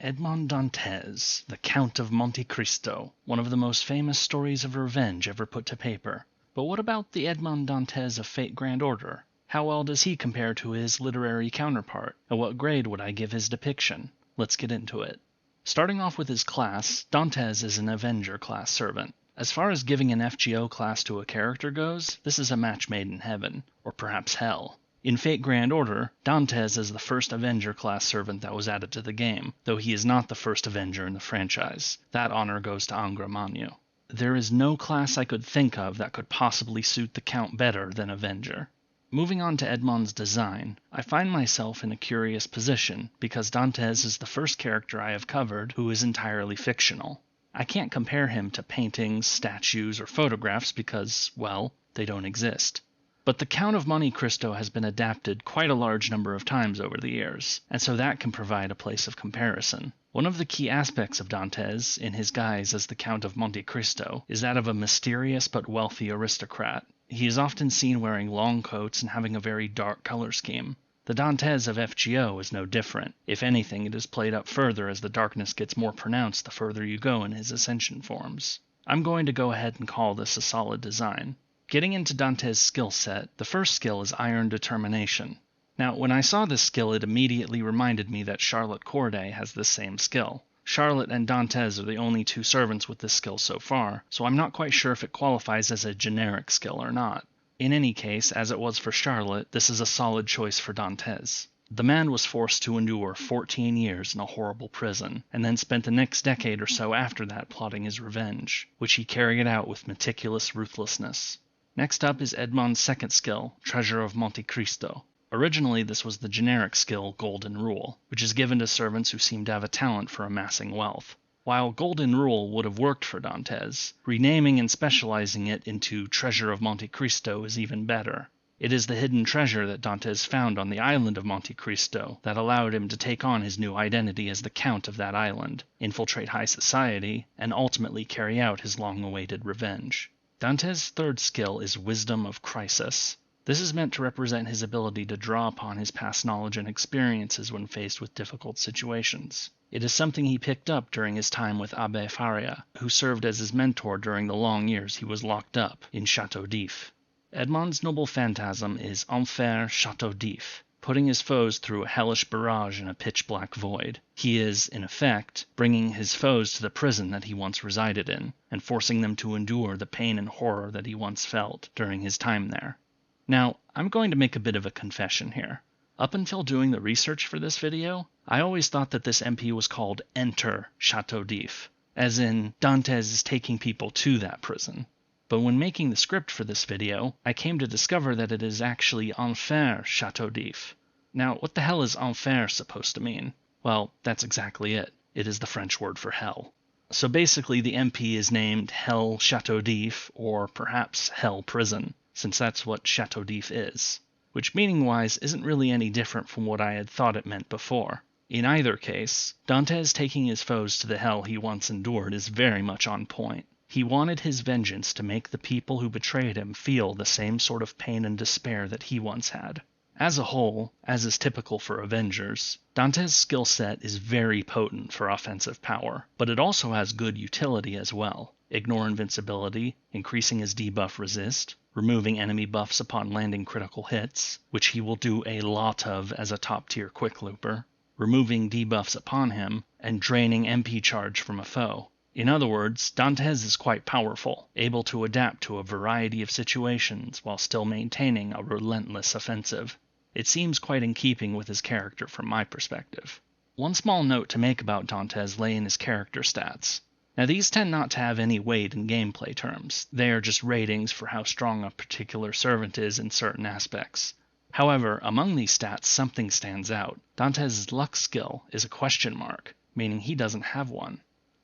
Edmond Dantes, the Count of Monte Cristo, one of the most famous stories of revenge ever put to paper. But what about the Edmond Dantes of Fate Grand Order? How well does he compare to his literary counterpart, and what grade would I give his depiction? Let's get into it. Starting off with his class, Dantes is an Avenger class servant. As far as giving an FGO class to a character goes, this is a match made in heaven, or perhaps hell. In Fate Grand Order, Dantes is the first Avenger class servant that was added to the game, though he is not the first Avenger in the franchise. That honor goes to Angra Mainyu. There is no class I could think of that could possibly suit the Count better than Avenger. Moving on to Edmond's design, I find myself in a curious position, because Dantes is the first character I have covered who is entirely fictional. I can't compare him to paintings, statues, or photographs because, well, they don't exist. But the Count of Monte Cristo has been adapted quite a large number of times over the years, and so that can provide a place of comparison. One of the key aspects of Dantes, in his guise as the Count of Monte Cristo, is that of a mysterious but wealthy aristocrat. He is often seen wearing long coats and having a very dark color scheme. The Dantes of FGO is no different. If anything, it is played up further as the darkness gets more pronounced the further you go in his ascension forms. I'm going to go ahead and call this a solid design. Getting into Dantes' skill set, the first skill is Iron Determination. Now, when I saw this skill, it immediately reminded me that Charlotte Corday has this same skill. Charlotte and Dantes are the only two servants with this skill so far, so I'm not quite sure if it qualifies as a generic skill or not. In any case, as it was for Charlotte, this is a solid choice for Dantes. The man was forced to endure 14 years in a horrible prison, and then spent the next decade or so after that plotting his revenge, which he carried out with meticulous ruthlessness. Next up is Edmond's second skill, Treasure of Monte Cristo. Originally, this was the generic skill Golden Rule, which is given to servants who seem to have a talent for amassing wealth. While Golden Rule would have worked for Dantes, renaming and specializing it into Treasure of Monte Cristo is even better. It is the hidden treasure that Dantes found on the island of Monte Cristo that allowed him to take on his new identity as the Count of that island, infiltrate high society, and ultimately carry out his long-awaited revenge. Dantes' third skill is Wisdom of Crisis. This is meant to represent his ability to draw upon his past knowledge and experiences when faced with difficult situations. It is something he picked up during his time with Abbe Faria, who served as his mentor during the long years he was locked up in Chateau d'If. Edmond's noble phantasm is Enfer Chateau d'If, putting his foes through a hellish barrage in a pitch-black void. He is, in effect, bringing his foes to the prison that he once resided in, and forcing them to endure the pain and horror that he once felt during his time there. Now, I'm going to make a bit of a confession here. Up until doing the research for this video, I always thought that this MP was called Enter Chateau d'If, as in Dantes is taking people to that prison. But when making the script for this video, I came to discover that it is actually Enfer Chateau d'If. Now, what the hell is Enfer supposed to mean? Well, that's exactly it. It is the French word for hell. So basically the MP is named Hell Chateau d'If, or perhaps Hell Prison, since that's what Chateau d'If is, which meaning-wise isn't really any different from what I had thought it meant before. In either case, Dantes taking his foes to the hell he once endured is very much on point. He wanted his vengeance to make the people who betrayed him feel the same sort of pain and despair that he once had. As a whole, as is typical for Avengers, Dantes' skill set is very potent for offensive power, but it also has good utility as well. Ignore invincibility, increasing his debuff resist, removing enemy buffs upon landing critical hits, which he will do a lot of as a top-tier quick looper, removing debuffs upon him, and draining MP charge from a foe. In other words, Dantes is quite powerful, able to adapt to a variety of situations while still maintaining a relentless offensive. It seems quite in keeping with his character from my perspective. One small note to make about Dantes lay in his character stats. Now these tend not to have any weight in gameplay terms, they are just ratings for how strong a particular servant is in certain aspects. However, among these stats something stands out. Dantes' luck skill is a question mark, meaning he doesn't have one.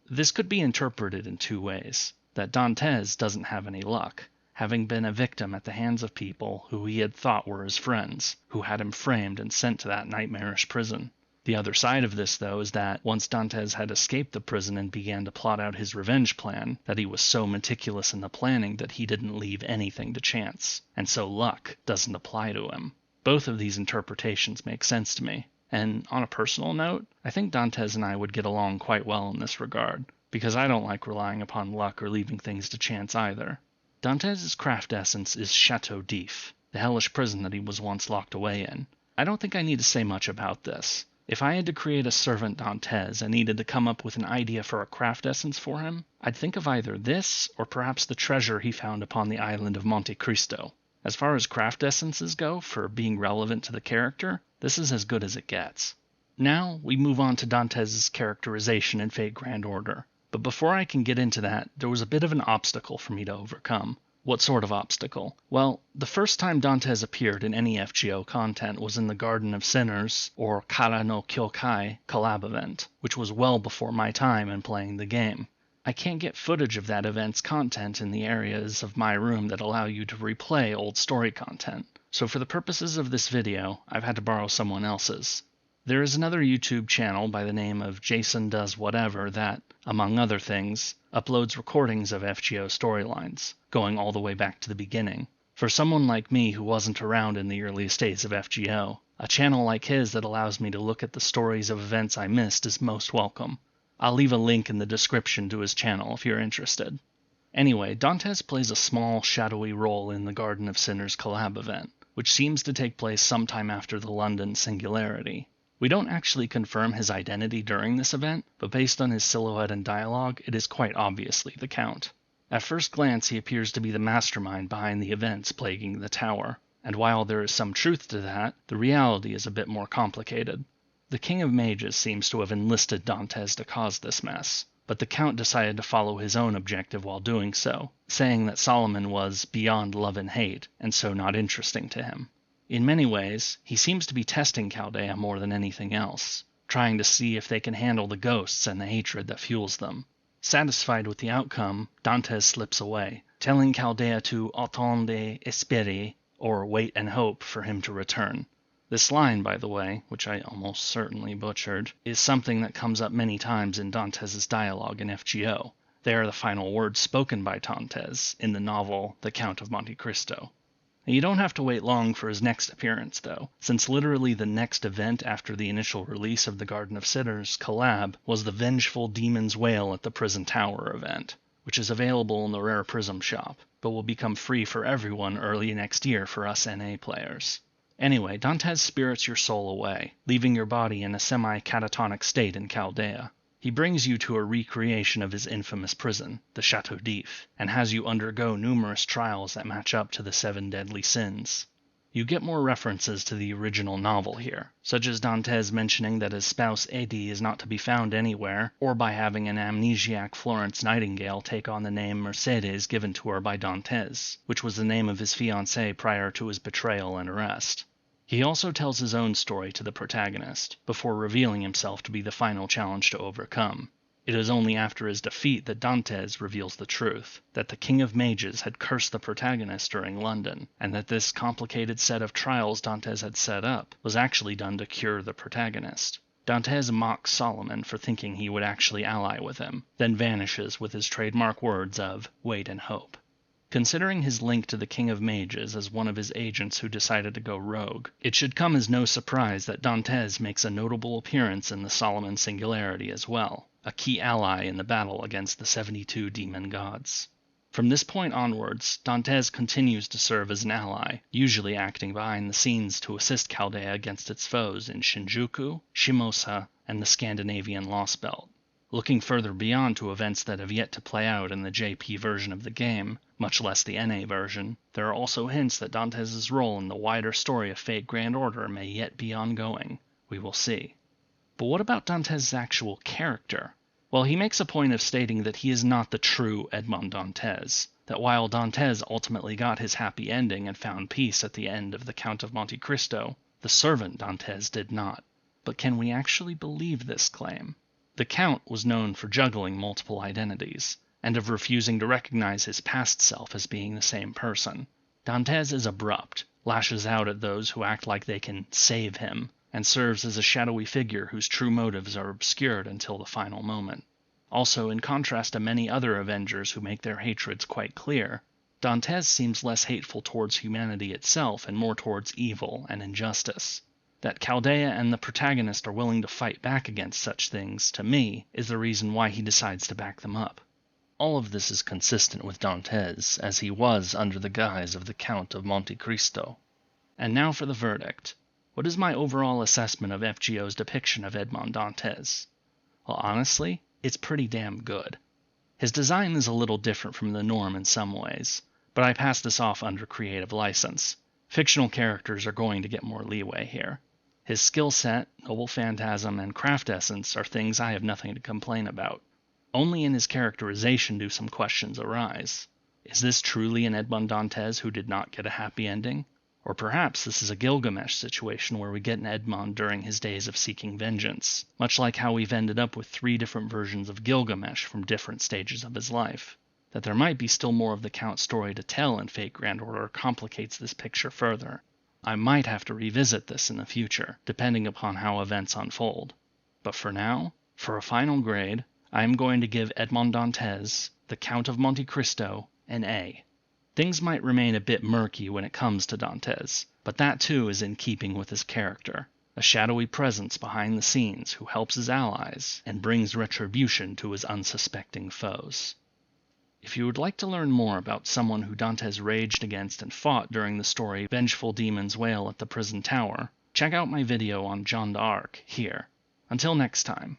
This could be interpreted in two ways, that Dantes doesn't have any luck, having been a victim at the hands of people who he had thought were his friends, who had him framed and sent to that nightmarish prison. The other side of this, though, is that once Dantes had escaped the prison and began to plot out his revenge plan, that he was so meticulous in the planning that he didn't leave anything to chance, and so luck doesn't apply to him. Both of these interpretations make sense to me, And on a personal note, I think Dantes and I would get along quite well in this regard, because I don't like relying upon luck or leaving things to chance either. Dantes' craft essence is Chateau d'If, the hellish prison that he was once locked away in. I don't think I need to say much about this. If I had to create a servant Dantes and needed to come up with an idea for a craft essence for him, I'd think of either this or perhaps the treasure he found upon the island of Monte Cristo. As far as craft essences go for being relevant to the character, this is as good as it gets. Now we move on to Dantes' characterization in Fate Grand Order. But before I can get into that, there was a bit of an obstacle for me to overcome. What sort of obstacle? Well, the first time Dantes appeared in any FGO content was in the Garden of Sinners, or Kara no Kyokai, collab event, which was well before my time in playing the game. I can't get footage of that event's content in the areas of my room that allow you to replay old story content, so for the purposes of this video, I've had to borrow someone else's. There is another YouTube channel by the name of JasonDoesWhatever that, among other things, uploads recordings of FGO storylines, going all the way back to the beginning. For someone like me who wasn't around in the earliest days of FGO, a channel like his that allows me to look at the stories of events I missed is most welcome. I'll leave a link in the description to his channel if you're interested. Anyway, Dantes plays a small, shadowy role in the Garden of Sinners collab event, which seems to take place sometime after the London Singularity. We don't actually confirm his identity during this event, but based on his silhouette and dialogue, it is quite obviously the Count. At first glance, he appears to be the mastermind behind the events plaguing the tower, and while there is some truth to that, the reality is a bit more complicated. The King of Mages seems to have enlisted Dantes to cause this mess, but the Count decided to follow his own objective while doing so, saying that Solomon was beyond love and hate, and so not interesting to him. In many ways, he seems to be testing Chaldea more than anything else, trying to see if they can handle the ghosts and the hatred that fuels them. Satisfied with the outcome, Dantes slips away, telling Chaldea to attendre, espérer, or wait and hope for him to return. This line, by the way, which I almost certainly butchered, is something that comes up many times in Dantes' dialogue in FGO. They are the final words spoken by Dantes in the novel The Count of Monte Cristo. You don't have to wait long for his next appearance, though, since literally the next event after the initial release of the Garden of Sinners collab was the Vengeful Demon's Wail at the Prison Tower event, which is available in the Rare Prism shop, but will become free for everyone early next year for us NA players. Anyway, Dantes spirits your soul away, leaving your body in a semi-catatonic state in Chaldea. He brings you to a recreation of his infamous prison, the Chateau d'If, and has you undergo numerous trials that match up to the 7 deadly sins. You get more references to the original novel here, such as Dantes mentioning that his spouse Edie is not to be found anywhere, or by having an amnesiac Florence Nightingale take on the name Mercedes given to her by Dantes, which was the name of his fiancée prior to his betrayal and arrest. He also tells his own story to the protagonist, before revealing himself to be the final challenge to overcome. It is only after his defeat that Dantes reveals the truth, that the King of Mages had cursed the protagonist during London, and that this complicated set of trials Dantes had set up was actually done to cure the protagonist. Dantes mocks Solomon for thinking he would actually ally with him, then vanishes with his trademark words of, "Wait and hope." Considering his link to the King of Mages as one of his agents who decided to go rogue, it should come as no surprise that Dantes makes a notable appearance in the Solomon Singularity as well, a key ally in the battle against the 72 demon gods. From this point onwards, Dantes continues to serve as an ally, usually acting behind the scenes to assist Chaldea against its foes in Shinjuku, Shimosa, and the Scandinavian Lost Belt. Looking further beyond to events that have yet to play out in the JP version of the game, much less the NA version, there are also hints that Dantes' role in the wider story of Fate Grand Order may yet be ongoing. We will see. But what about Dantes' actual character? Well, he makes a point of stating that he is not the true Edmond Dantes, that while Dantes ultimately got his happy ending and found peace at the end of the Count of Monte Cristo, the servant Dantes did not. But can we actually believe this claim? The Count was known for juggling multiple identities, and of refusing to recognize his past self as being the same person. Dantes is abrupt, lashes out at those who act like they can save him, and serves as a shadowy figure whose true motives are obscured until the final moment. Also, in contrast to many other Avengers who make their hatreds quite clear, Dantes seems less hateful towards humanity itself and more towards evil and injustice. That Chaldea and the protagonist are willing to fight back against such things, to me, is the reason why he decides to back them up. All of this is consistent with Dantes, as he was under the guise of the Count of Monte Cristo. And now for the verdict. What is my overall assessment of FGO's depiction of Edmond Dantes? Well, honestly, it's pretty damn good. His design is a little different from the norm in some ways, but I pass this off under creative license. Fictional characters are going to get more leeway here. His skill set, noble phantasm, and craft essence are things I have nothing to complain about. Only in his characterization do some questions arise. Is this truly an Edmond Dantes who did not get a happy ending? Or perhaps this is a Gilgamesh situation where we get an Edmond during his days of seeking vengeance, much like how we've ended up with 3 different versions of Gilgamesh from different stages of his life. That there might be still more of the Count story to tell in Fate Grand Order complicates this picture further. I might have to revisit this in the future, depending upon how events unfold. But for now, for a final grade, I am going to give Edmond Dantes, the Count of Monte Cristo, an A. Things might remain a bit murky when it comes to Dantes, but that too is in keeping with his character, a shadowy presence behind the scenes who helps his allies and brings retribution to his unsuspecting foes. If you would like to learn more about someone who Dantes raged against and fought during the story Vengeful Demons Wail at the Prison Tower, check out my video on Jeanne d'Arc here. Until next time.